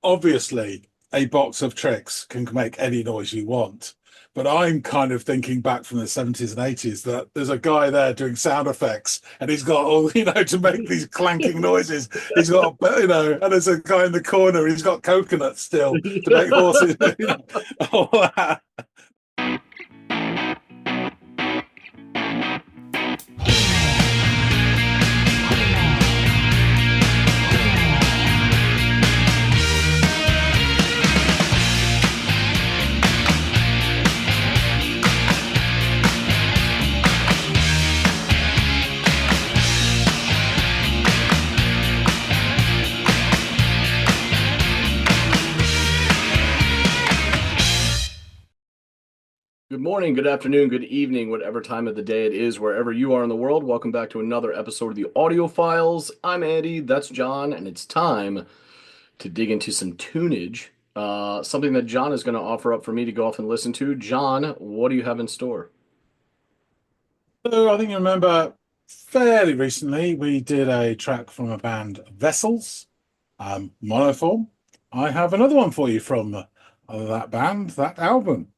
obviously, a box of tricks can make any noise you want. But I'm kind of thinking back from the 70s and 80s that there's a guy there doing sound effects and he's got all, to make these clanking noises. He's got, and there's a guy in the corner, he's got coconuts still to make horses, all that. Good morning, good afternoon, good evening, whatever time of the day it is, wherever you are in the world. Welcome back to another episode of the Audiophiles. I'm Andy, that's John, and it's time to dig into some tunage. Something that John is going to offer up for me to go off and listen to. John, what do you have in store? So I think you remember fairly recently we did a track from a band, Vessels, Monoform. I have another one for you from that band, that album.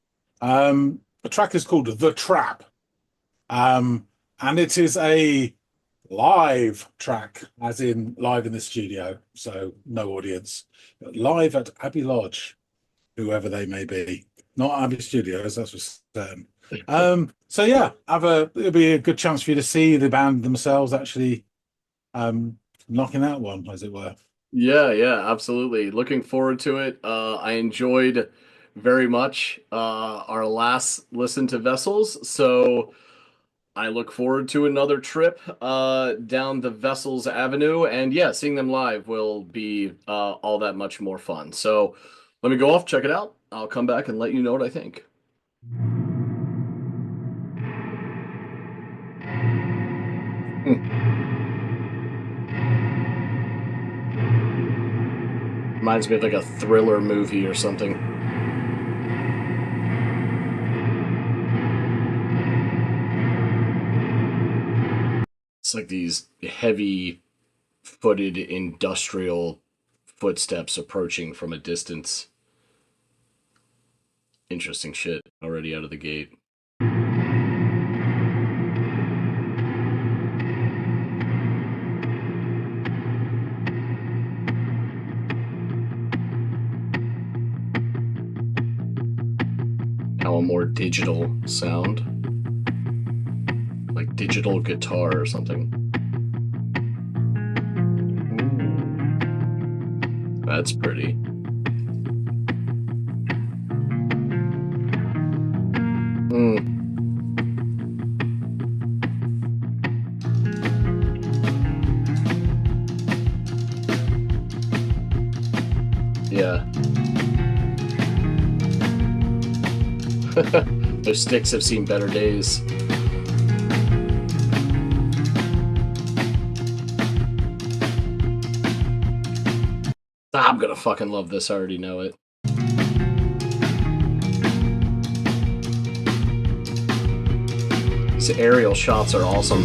The track is called The Trap, and it is a live track, as in live in the studio, so no audience, but live at Abbey Lodge, whoever they may be. Not Abbey Studios, that's for certain. So yeah, it'll be a good chance for you to see the band themselves actually knocking out one, as it were. Yeah, absolutely. Looking forward to it. I enjoyed very much our last listen to Vessels, so I look forward to another trip down the Vessels Avenue, and yeah, seeing them live will be all that much more fun. So let me go off, check it out. I'll come back and let you know what I think. Reminds me of like a thriller movie or something. It's like these heavy-footed industrial footsteps approaching from a distance. Interesting shit already out of the gate. Now a more digital sound. Like digital guitar or something. Ooh. That's pretty. Yeah. Those sticks have seen better days. I'm gonna fucking love this, I already know it. These aerial shots are awesome.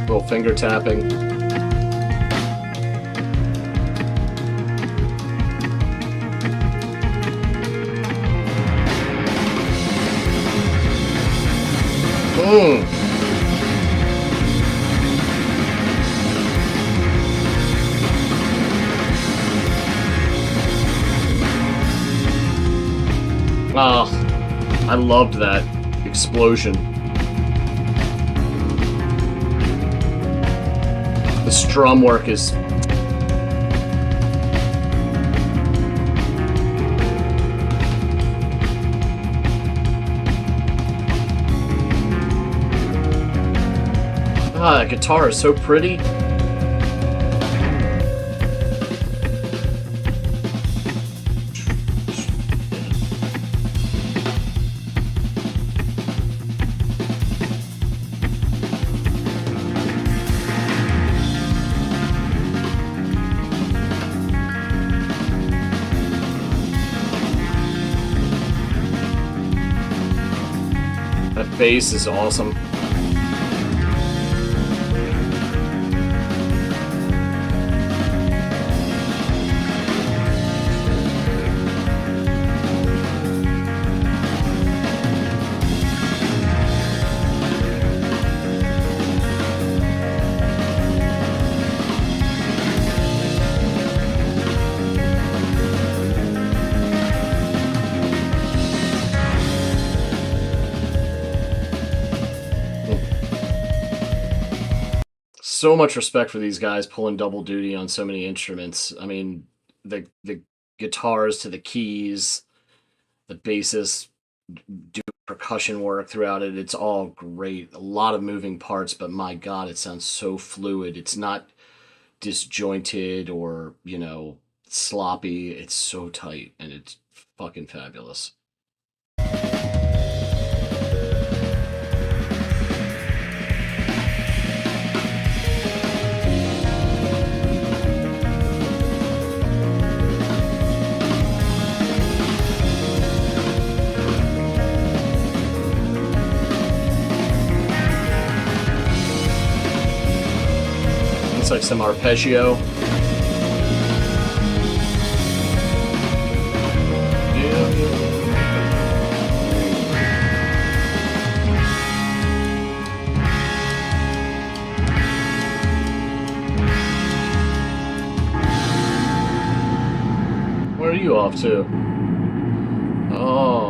Little finger tapping. Oh, I loved that. explosion. The strum work is that guitar is so pretty. That bass is awesome. So much respect for these guys pulling double duty on so many instruments. I mean, the guitars to the keys, the bassists do percussion work throughout it. It's all great. A lot of moving parts, but my God, it sounds so fluid. It's not disjointed or, sloppy. It's so tight and it's fucking fabulous. It's like some arpeggio. Where are you off to? Oh.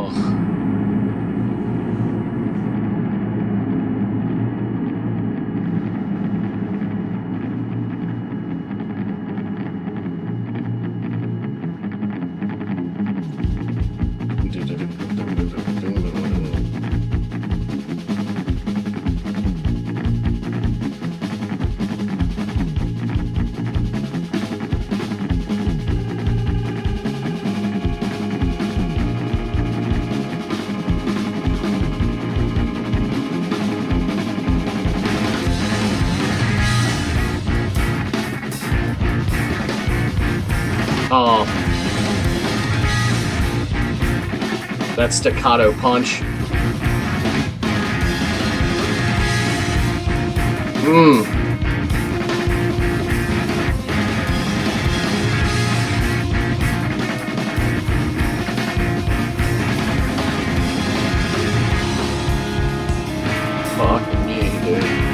Oh. That staccato punch. Fuck me, dude.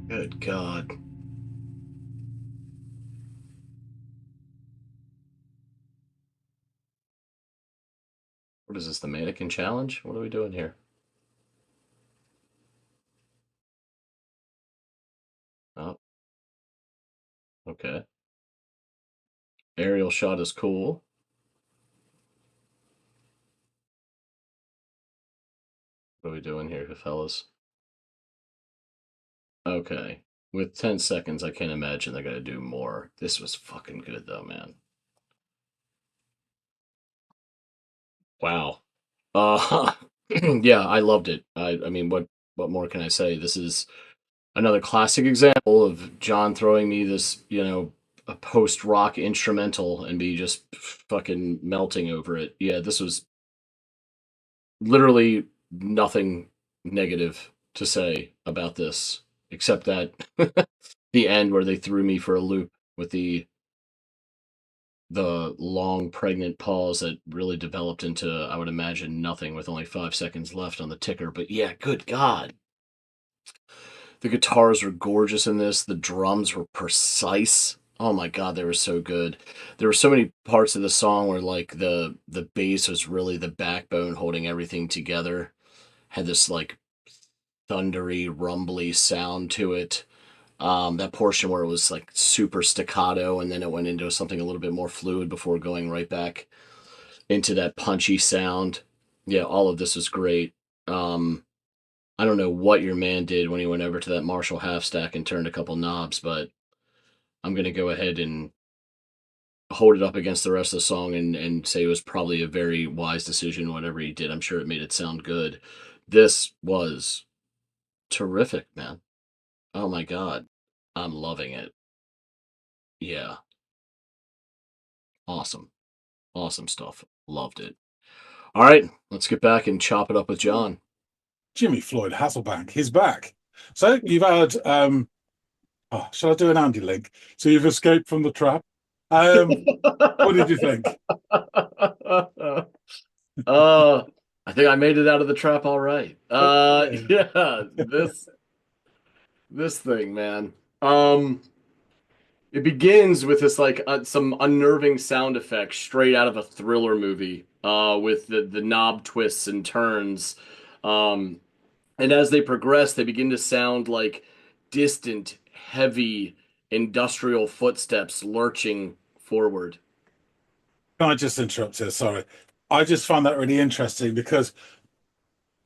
Good God. What is this, the mannequin challenge? What are we doing here? Oh, okay. Aerial shot is cool. What are we doing here, fellas? Okay. With 10 seconds, I can't imagine they're going to do more. This was fucking good, though, man. Wow. Uh, yeah, I loved it. I mean, what more can I say? This is another classic example of John throwing me this, a post-rock instrumental and me just fucking melting over it. Yeah, this was literally nothing negative to say about this, except that the end where they threw me for a loop with the the long pregnant pause that really developed into, I would imagine, nothing with only 5 seconds left on the ticker. But yeah, good God. The guitars were gorgeous in this. The drums were precise. Oh my God, they were so good. There were so many parts of the song where like the bass was really the backbone holding everything together. Had this like thundery, rumbly sound to it. That portion where it was like super staccato and then it went into something a little bit more fluid before going right back into that punchy sound. Yeah, all of this was great. Um, I don't know what your man did when he went over to that Marshall half stack and turned a couple knobs, but I'm gonna go ahead and hold it up against the rest of the song and say it was probably a very wise decision, whatever he did. I'm sure it made it sound good. This was terrific, man. Oh my God. I'm loving it. Yeah. Awesome. Awesome stuff. Loved it. All right, let's get back and chop it up with John. Jimmy Floyd Hasselbank, he's back. So you've had shall I do an Andy link? So you've escaped from the trap. What did you think? uh I think I made it out of the trap all right. Yeah, this thing, man. It begins with this like some unnerving sound effects straight out of a thriller movie, with the knob twists and turns. Um and as they progress, they begin to sound like distant, heavy industrial footsteps lurching forward. Can I just interrupt here? Sorry. I just find that really interesting because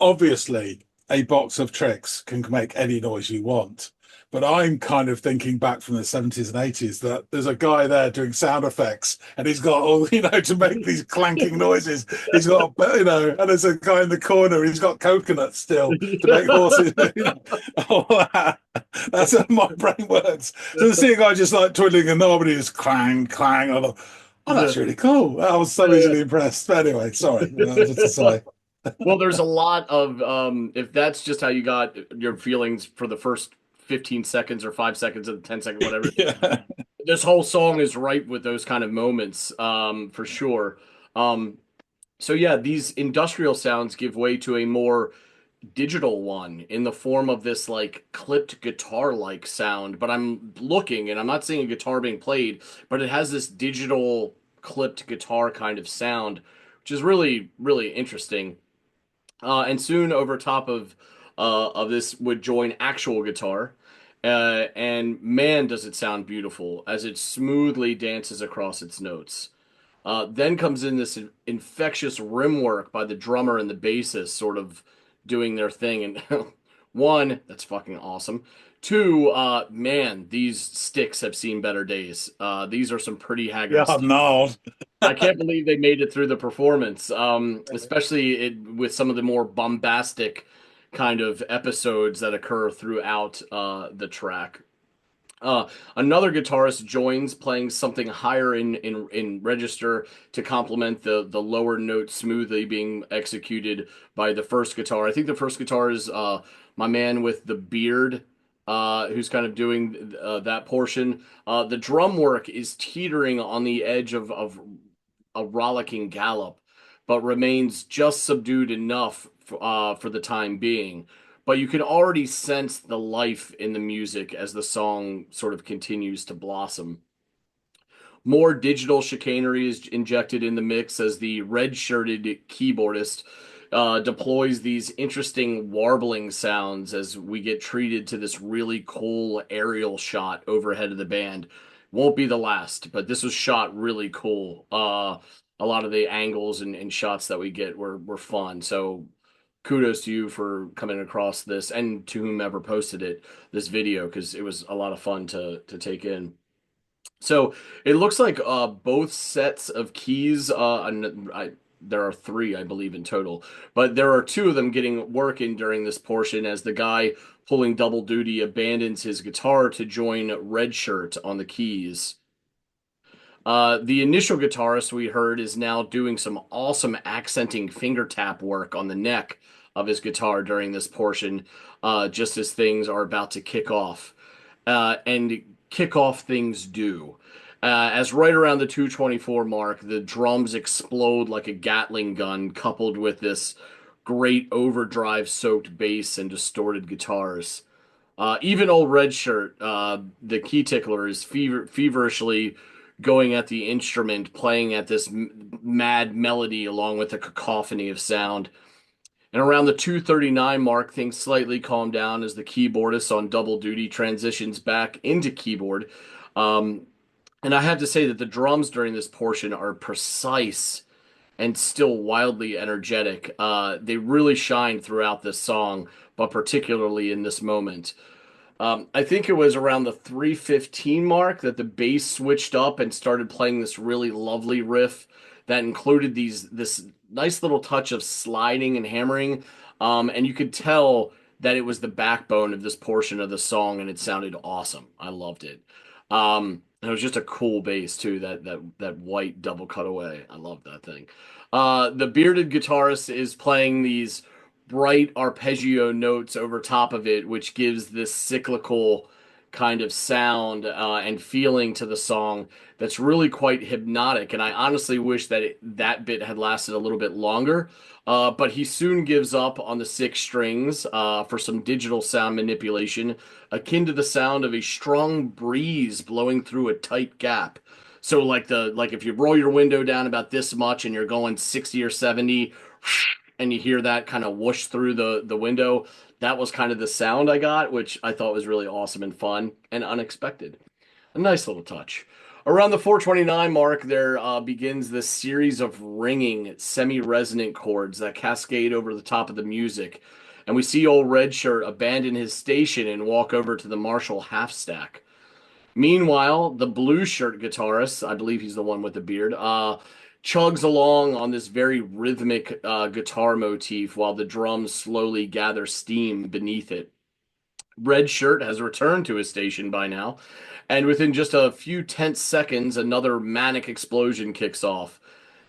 obviously a box of tricks can make any noise you want. But I'm kind of thinking back from the 70s and 80s that there's a guy there doing sound effects and he's got all, to make these clanking noises. He's got, and there's a guy in the corner, he's got coconuts still to make horses, all that. That's how my brain works. So to see a guy just like twiddling a knob and he's clang, clang, I thought, oh, that's really cool. I was so easily impressed. But anyway, sorry, just to say. Well, there's a lot of if that's just how you got your feelings for the first 15 seconds or 5 seconds of the 10-second, whatever. Yeah. This whole song is ripe with those kind of moments, for sure. Um, so yeah, these industrial sounds give way to a more digital one in the form of this like clipped guitar like sound. But I'm looking and I'm not seeing a guitar being played, but it has this digital clipped guitar kind of sound, which is really, really interesting. And soon over top of this would join actual guitar. And man, does it sound beautiful as it smoothly dances across its notes. Then comes in this infectious rim work by the drummer and the bassist, sort of doing their thing. And one, that's fucking awesome. Two, man, these sticks have seen better days. These are some pretty haggard Yeah, sticks. no. I can't believe they made it through the performance, especially with some of the more bombastic kind of episodes that occur throughout the track. Another guitarist joins, playing something higher in register to complement the lower note smoothly being executed by the first guitar. I think the first guitar is my man with the beard, who's kind of doing that portion. The drum work is teetering on the edge of a rollicking gallop, but remains just subdued enough for the time being. But you can already sense the life in the music as the song sort of continues to blossom. More digital chicanery is injected in the mix as the red shirted keyboardist deploys these interesting warbling sounds as we get treated to this really cool aerial shot overhead of the band. Won't be the last, but this was shot really cool. A lot of the angles and shots that we get were fun. So kudos to you for coming across this and to whomever posted this video, because it was a lot of fun to take in. So it looks like both sets of keys, there are three, I believe, in total, but there are two of them getting working during this portion as the guy pulling double duty abandons his guitar to join Redshirt on the keys. The initial guitarist we heard is now doing some awesome accenting finger tap work on the neck of his guitar during this portion, just as things are about to kick off. And kick off things do. As right around the 224 mark, the drums explode like a Gatling gun, coupled with this great overdrive soaked bass and distorted guitars. Even old Red Shirt, the key tickler, is feverishly going at the instrument, playing at this mad melody along with a cacophony of sound. And around the 239 mark, things slightly calm down as the keyboardist on double duty transitions back into keyboard. Um, and I have to say that the drums during this portion are precise and still wildly energetic. They really shine throughout this song, but particularly in this moment. I think it was around the 315 mark that the bass switched up and started playing this really lovely riff that included this nice little touch of sliding and hammering. And you could tell that it was the backbone of this portion of the song, and it sounded awesome. I loved it. And it was just a cool bass too. That white double cutaway. I love that thing. The bearded guitarist is playing these bright arpeggio notes over top of it, which gives this cyclical kind of sound and feeling to the song that's really quite hypnotic. And I honestly wish that that bit had lasted a little bit longer. But he soon gives up on the six strings for some digital sound manipulation, akin to the sound of a strong breeze blowing through a tight gap. So like if you roll your window down about this much and you're going 60 or 70, and you hear that kind of whoosh through the window. That was kind of the sound I got, which I thought was really awesome and fun and unexpected. A nice little touch. Around the 429 mark, there begins this series of ringing, semi-resonant chords that cascade over the top of the music. And we see old Red Shirt abandon his station and walk over to the Marshall half stack. Meanwhile, the blue shirt guitarist, I believe he's the one with the beard, chugs along on this very rhythmic guitar motif while the drums slowly gather steam beneath it. Red Shirt has returned to his station by now, and within just a few tense seconds, another manic explosion kicks off.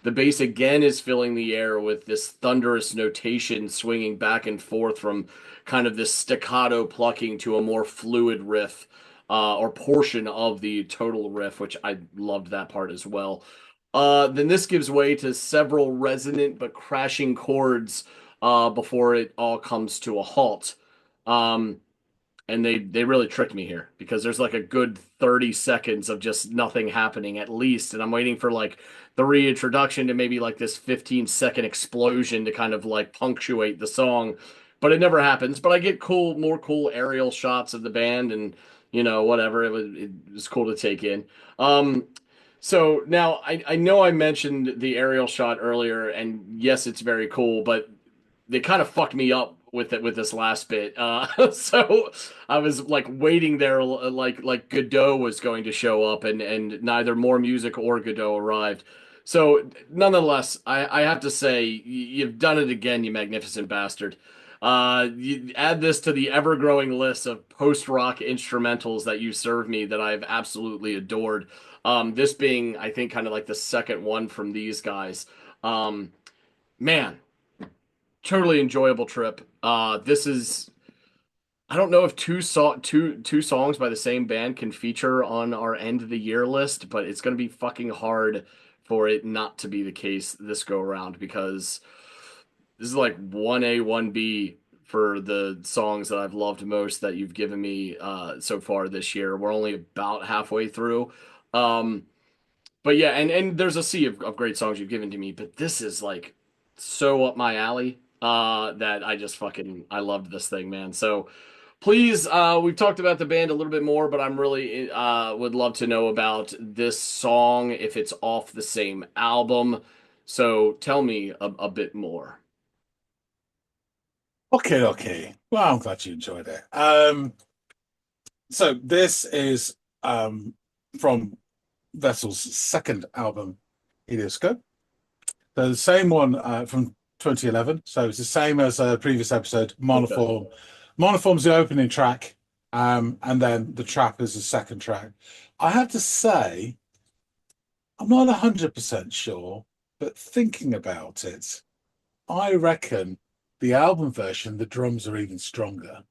The bass again is filling the air with this thunderous notation swinging back and forth from kind of this staccato plucking to a more fluid riff or portion of the total riff, which I loved that part as well. Then this gives way to several resonant but crashing chords before it all comes to a halt. Um, and they really tricked me here because there's like a good 30 seconds of just nothing happening at least, and I'm waiting for like the reintroduction to maybe like this 15-second explosion to kind of like punctuate the song, but it never happens. But I get more cool aerial shots of the band, and whatever, it was cool to take in. So now I know I mentioned the aerial shot earlier, and yes, it's very cool, but they kind of fucked me up with it with this last bit. So I was like waiting there, like Godot was going to show up, and neither More Music or Godot arrived. So nonetheless, I have to say you've done it again, you magnificent bastard. You add this to the ever-growing list of post-rock instrumentals that you serve me that I've absolutely adored. This being, I think, kind of like the second one from these guys. Man, totally enjoyable trip. This is I don't know if two songs by the same band can feature on our end of the year list, but it's gonna be fucking hard for it not to be the case this go around because this is like 1A, 1B for the songs that I've loved most that you've given me so far this year. We're only about halfway through. Um, but yeah, and there's a sea of great songs you've given to me, but this is like so up my alley that I loved this thing, man. So please, we've talked about the band a little bit more, but I'm really would love to know about this song if it's off the same album. So tell me a bit more. Okay, okay. Well, I'm glad you enjoyed it. So this is from Vessel's second album, Helioscope. So the same one from 2011. So it's the same as a previous episode, Monoform. Okay. Monoform's the opening track, and then the trap is the second track. I have to say, I'm not 100% sure, but thinking about it, I reckon the album version, the drums are even stronger.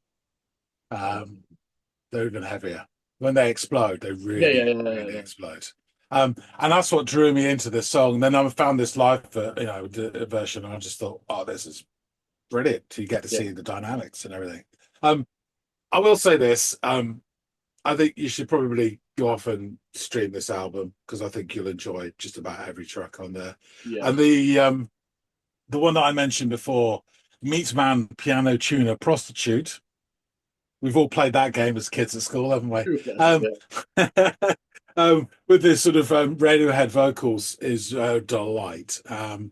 They're even heavier. When they explode, they Yeah, yeah, really, yeah, yeah, really yeah. explode. And that's what drew me into this song. Then I found this live, version, and I just thought, oh, this is brilliant. You get to Yeah. see the dynamics and everything. Um, I will say this. I think you should probably go off and stream this album because I think you'll enjoy just about every track on there. Yeah. And the one that I mentioned before, Meat Man Piano Tuner Prostitute. We've all played that game as kids at school, haven't we? Um, Yeah. with this sort of Radiohead vocals is delight. And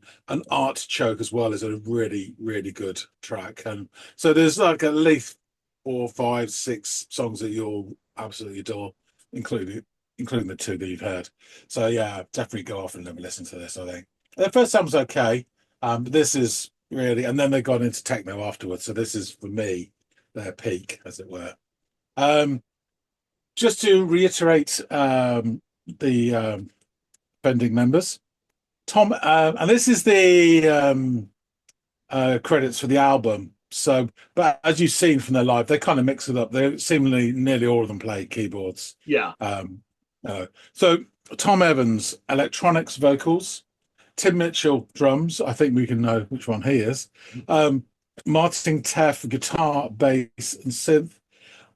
Art Choke as well is a really, really good track. And so there's like at least 4, 5, 6 songs that you'll absolutely adore, including the two that you've heard. So yeah, definitely go off and let me listen to this, I think. The first album's okay. But this is really, and then they got into techno afterwards. So this is for me their peak, as it were. Just to reiterate the bending members, Tom, and this is the credits for the album. So, but as you've seen from their live, they kind of mix it up. They seemingly nearly all of them play keyboards. Yeah. So Tom Evans, electronics, vocals. Tim Mitchell, drums. I think we can know which one he is. Martin Teff, guitar, bass, and synth.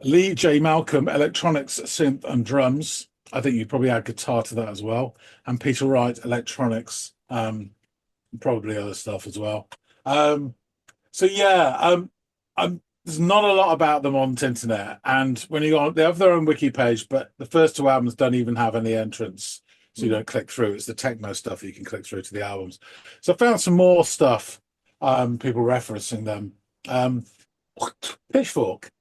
Lee J. Malcolm, electronics, synth, and drums. I think you probably add guitar to that as well. And Peter Wright, electronics, probably other stuff as well. So yeah, there's not a lot about them on the internet. And when you go on, they have their own wiki page, but the first two albums don't even have any entrance. So you don't click through. It's the techno stuff you can click through to the albums. So I found some more stuff, people referencing them. Pitchfork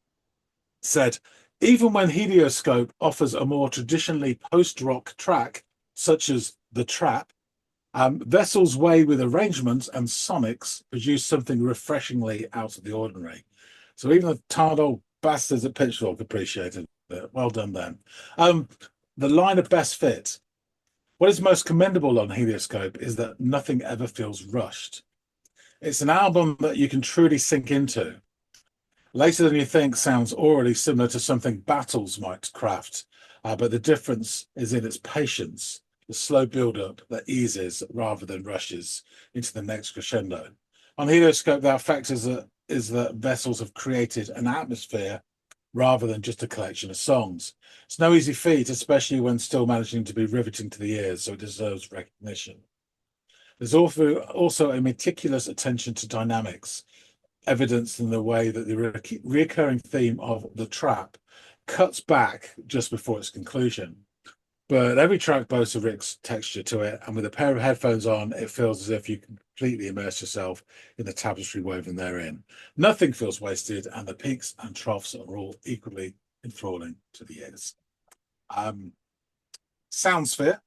said, even when Helioscope offers a more traditionally post-rock track, such as The Trap, Vessel's way with arrangements and sonics produce something refreshingly out of the ordinary. So even the tarred old bastards at Pitchfork appreciated it. Well done then. The line of best fit. What is most commendable on Helioscope is that nothing ever feels rushed. It's an album that you can truly sink into. Later Than You Think sounds already similar to something Battles might craft, but the difference is in its patience, the slow build-up that eases rather than rushes into the next crescendo. On Helioscope, that fact is that Vessels have created an atmosphere rather than just a collection of songs. It's no easy feat, especially when still managing to be riveting to the ears, so it deserves recognition. There's also a meticulous attention to dynamics, evidenced in the way that the recurring theme of The Trap cuts back just before its conclusion. But every track boasts a rich texture to it, and with a pair of headphones on, it feels as if you completely immerse yourself in the tapestry woven therein. Nothing feels wasted, and the peaks and troughs are all equally enthralling to the ears. Soundsphere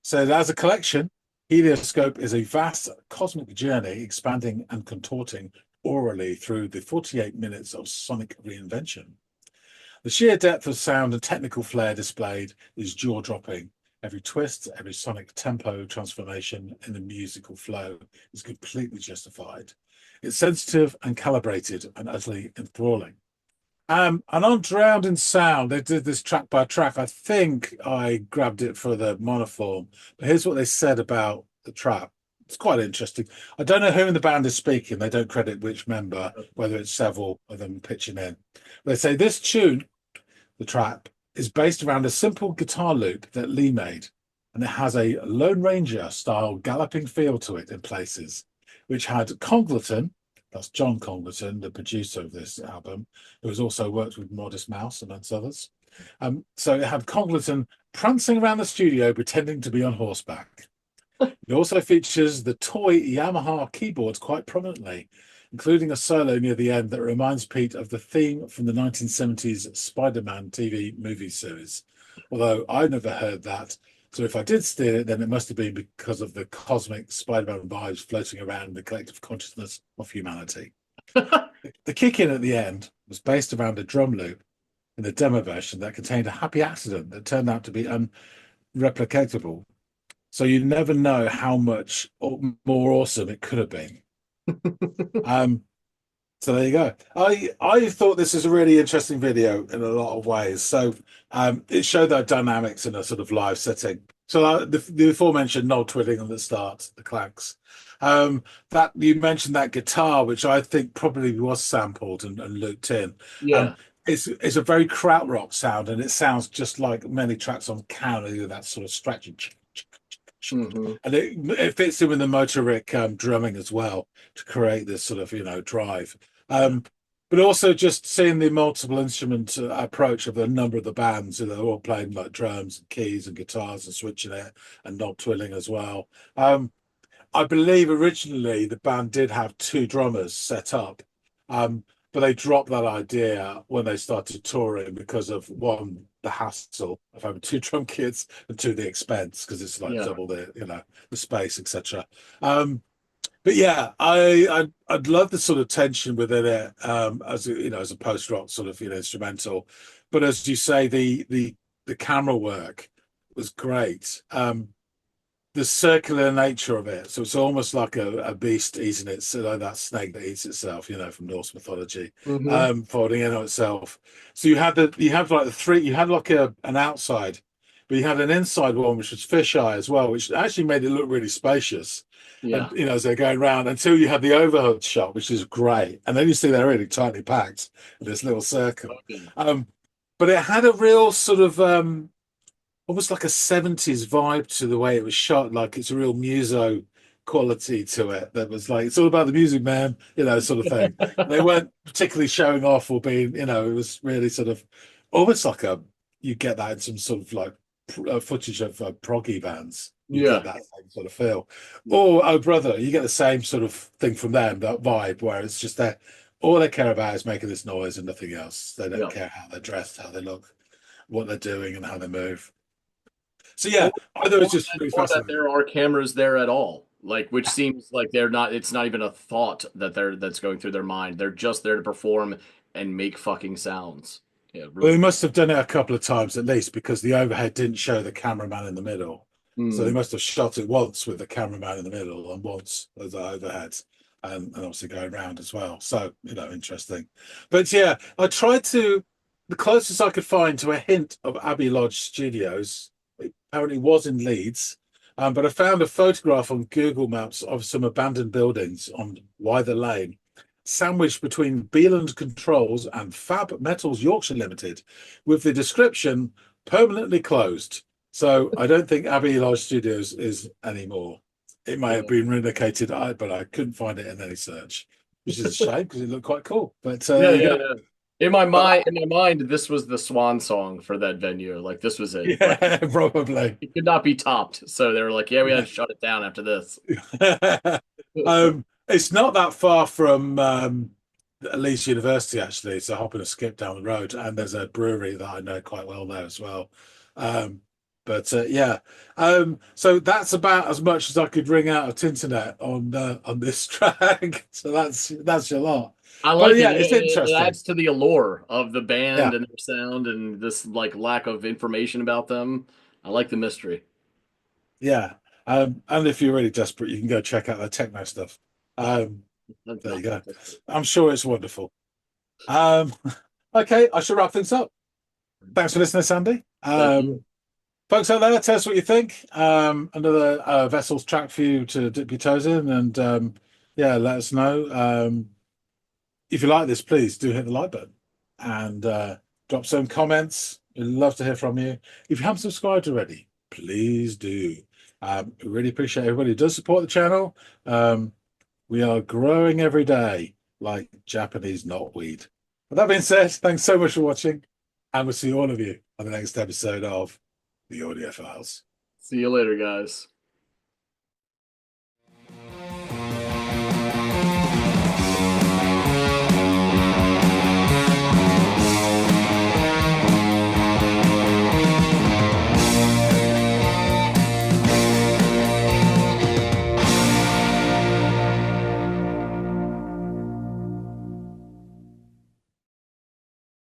said, as a collection, Helioscope is a vast cosmic journey expanding and contorting orally through the 48 minutes of sonic reinvention. The sheer depth of sound and technical flair displayed is jaw-dropping. Every twist, every sonic tempo transformation in the musical flow is completely justified. It's sensitive and calibrated and utterly enthralling. And on Drowned in Sound, they did this track by track. I think I grabbed it for the monoform. But here's what they said about The Trap. It's quite interesting. I don't know who in the band is speaking. They don't credit which member, whether it's several of them pitching in. They say this tune, The Trap, is based around a simple guitar loop that Lee made, and it has a Lone Ranger style galloping feel to it in places, which had Congleton, that's John Congleton, the producer of this album, who has also worked with Modest Mouse amongst others. So it had Congleton prancing around the studio pretending to be on horseback. It also features the toy Yamaha keyboards quite prominently, including a solo near the end that reminds Pete of the theme from the 1970s Spider-Man TV movie series. Although I never heard that, so if I did steal it, then it must have been because of the cosmic Spider-Man vibes floating around the collective consciousness of humanity. The kick-in at the end was based around a drum loop in the demo version that contained a happy accident that turned out to be unreplicatable. So you never know how much more awesome it could have been. So there you go. I thought this is a really interesting video in a lot of ways. So it showed that dynamics in a sort of live setting. So the aforementioned nod twiddling at the start, the clanks. That you mentioned that guitar, which I think probably was sampled and looped in. Um, Yeah. it's a very krautrock sound, and it sounds just like many tracks on Count, that sort of stretching, Hmm. and it fits in with the motoric drumming as well to create this sort of drive. Yeah. Um, but also just seeing the multiple instrument approach of a number of the bands, they're all playing like drums and keys and guitars and switching it and knob twirling as well. I believe originally the band did have two drummers set up, but they dropped that idea when they started touring because of one, the hassle of having two drum kits, and two, the expense because it's like Yeah. double the space, etc. But yeah, I'd love the sort of tension within it, as as a post rock sort of instrumental, but as you say, the camera work was great. The circular nature of it. So it's almost like a beast eating it, so like that snake that eats itself, from Norse mythology, Hmm. folding in on itself. So you have like the three, you had like an outside, but you had an inside one which was fisheye as well, which actually made it look really spacious. Yeah. And as they're going around until you had the overhead shot, which is great. And then you see they're really tightly packed in this little circle. Okay. But it had a real sort of almost like a 70s vibe to the way it was shot, like it's a real muso quality to it that was like it's all about the music, man, sort of thing. They weren't particularly showing off or being, it was really sort of almost like you get that in some sort of like footage of proggy bands. You get Yeah. that same sort of feel. Or Oh Brother, you get the same sort of thing from them, that vibe where it's just that all they care about is making this noise and nothing else. They don't Yeah. care how they're dressed, how they look, what they're doing, and how they move. So Or, yeah, I thought it or was just really or that fascinating. there are cameras there at all. Like, which seems like they're not, it's not even a thought that's going through their mind. They're just there to perform and make fucking sounds. Yeah, Well, they really. must have done it a couple of times at least because the overhead didn't show the cameraman in the middle. So they Mm. must have shot it once with the cameraman in the middle and once as the overhead and obviously going around as well. So, interesting. But yeah, I tried the closest I could find to a hint of Abbey Lodge Studios, it apparently was in Leeds. But I found a photograph on Google Maps of some abandoned buildings on Wyther Lane sandwiched between Beeland Controls and Fab Metals Yorkshire Limited, with the description permanently closed. So I don't think Abbey Lodge Studios is anymore. It may have Yeah. been relocated, but I couldn't find it in any search, which is a shame because it looked quite cool. But Yeah, there you yeah, go. yeah. But In my mind, this was the swan song for that venue. Like, this was it. Like, yeah, probably. it could not be topped. So they were like, yeah, we had to shut it down after this. It's not that far from Leeds University, actually. It's a hop and a skip down the road, and there's a brewery that I know quite well there as well. Um, but yeah, so that's about as much as I could wring out of Tinternet on this track. So that's a lot. I But like it. yeah, it's It interesting. adds to the allure of the band Yeah, and their sound and this like lack of information about them. I like the mystery. yeah. And if you're really desperate, you can go check out their techno stuff. Um, That's there you not go. desperate. I'm sure it's wonderful. Um, okay, I should wrap things up. Thanks for listening, Sandy. Thank you. Folks out there, tell us what you think. Another Vessels track for you to dip your toes in, and yeah, let us know. If you like this, please do hit the like button and drop some comments. We'd love to hear from you. If you haven't subscribed already, please do. We really appreciate everybody who does support the channel. We are growing every day like Japanese knotweed. With that being said, thanks so much for watching, and we'll see all of you on the next episode of the Audiophiles. See you later, guys.